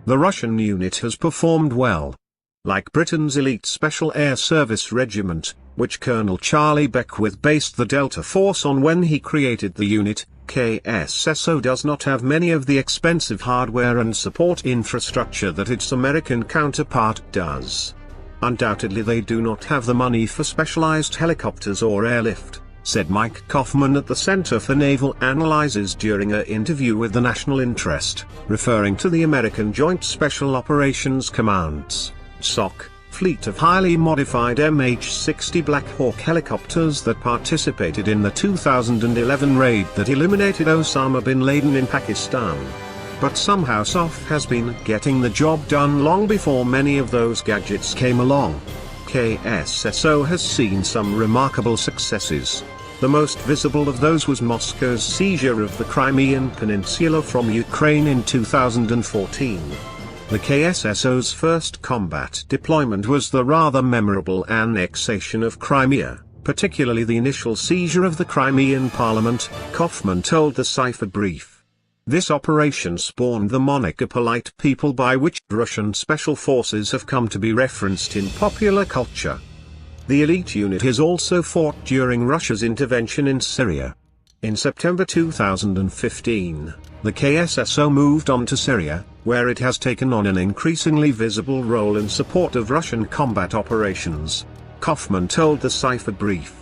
the Russian unit has performed well. Like Britain's elite Special Air Service Regiment, which Colonel Charlie Beckwith based the Delta Force on when he created the unit, KSSO does not have many of the expensive hardware and support infrastructure that its American counterpart does. Undoubtedly they do not have the money for specialized helicopters or airlift, said Mike Kaufman at the Center for Naval Analyses during an interview with the National Interest, referring to the American Joint Special Operations Command's SOC fleet of highly modified MH-60 Black Hawk helicopters that participated in the 2011 raid that eliminated Osama bin Laden in Pakistan. But somehow SOF has been getting the job done long before many of those gadgets came along. KSSO has seen some remarkable successes. The most visible of those was Moscow's seizure of the Crimean Peninsula from Ukraine in 2014. The KSSO's first combat deployment was the rather memorable annexation of Crimea, particularly the initial seizure of the Crimean Parliament, Kaufman told the Cipher Brief. This operation spawned the moniker Polite People, by which Russian special forces have come to be referenced in popular culture. The elite unit has also fought during Russia's intervention in Syria. In September 2015, the KSSO moved on to Syria, where it has taken on an increasingly visible role in support of Russian combat operations, Kaufman told the Cipher Brief.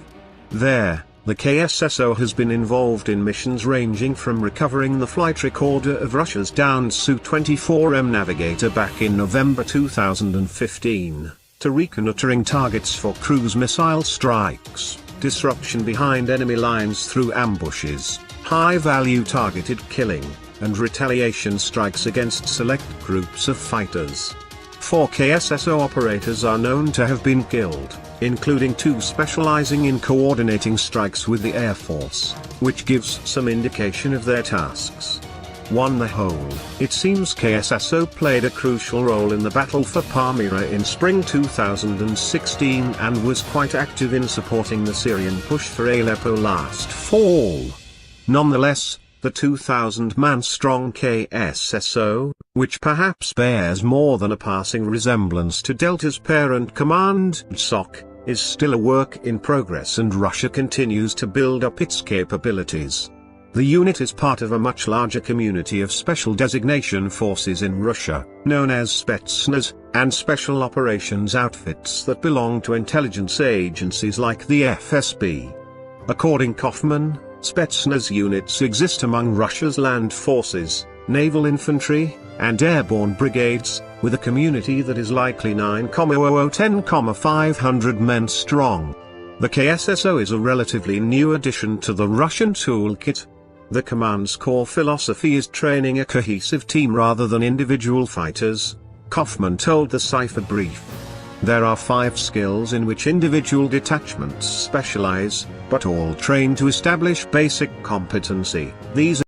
There, the KSSO has been involved in missions ranging from recovering the flight recorder of Russia's downed Su-24M Navigator back in November 2015, to reconnoitering targets for cruise missile strikes, disruption behind enemy lines through ambushes, high-value targeted killing, and retaliation strikes against select groups of fighters. 4 KSSO operators are known to have been killed, including 2 specializing in coordinating strikes with the Air Force, which gives some indication of their tasks. On the whole, it seems KSSO played a crucial role in the battle for Palmyra in spring 2016 and was quite active in supporting the Syrian push for Aleppo last fall. Nonetheless, the 2,000-man-strong KSSO, which perhaps bears more than a passing resemblance to Delta's parent command, SOC, is still a work in progress and Russia continues to build up its capabilities. The unit is part of a much larger community of special designation forces in Russia, known as Spetsnaz, and special operations outfits that belong to intelligence agencies like the FSB. According Kaufman, Spetsnaz units exist among Russia's land forces, naval infantry, and airborne brigades, with a community that is likely 9,010,500 men strong. The KSSO is a relatively new addition to the Russian toolkit. The command's core philosophy is training a cohesive team rather than individual fighters, Kaufman told the Cipher Brief. There are 5 skills in which individual detachments specialize, but all train to establish basic competency. These